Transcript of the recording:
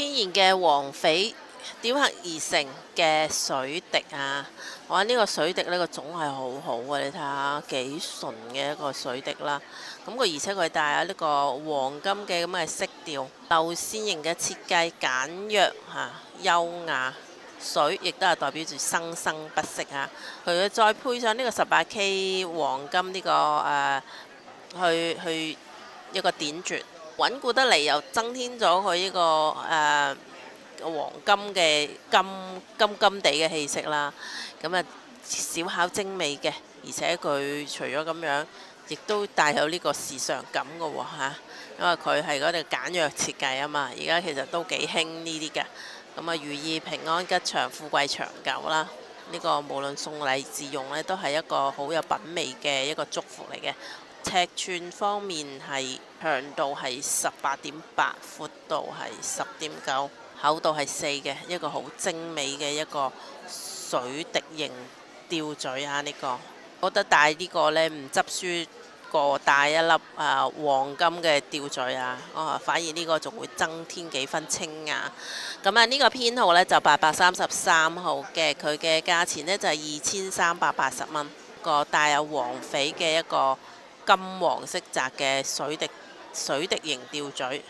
天然嘅黃翡雕刻而成嘅水滴啊！哇！呢個水滴呢個種係好好啊，你睇下幾純嘅一個水滴啦。咁而且佢帶有呢個黃金嘅咁嘅色調，流線型嘅設計，簡約優雅。水亦都係代表住生生不息啊！佢再配上呢個18K 黃金呢、去一個點綴，穩固得嚟，又增添咗佢呢個黃金嘅金地嘅氣息啦。咁啊小巧精美嘅，而且佢除咗咁樣，亦都帶有呢個時尚感嘅喎嚇。因為佢係嗰啲簡約設計啊嘛，而家其實都幾興呢啲嘅。咁啊，如意平安吉祥、富貴長久啦！呢個無論送禮自用呢，都係一個好有品味嘅一個祝福嚟嘅。尺寸方面係長度係18.8，闊度係10.9，厚度係4嘅，一個好精美嘅一個水滴形吊墜啊！我覺得戴呢個呢唔執輸過戴一粒黃金嘅吊墜啊！反而呢個仲會增添幾分清雅。咁啊，呢個編號呢就833號嘅，佢嘅價錢呢就係2380蚊，個帶有黃翡嘅一個金黃色澤嘅水滴形吊墜。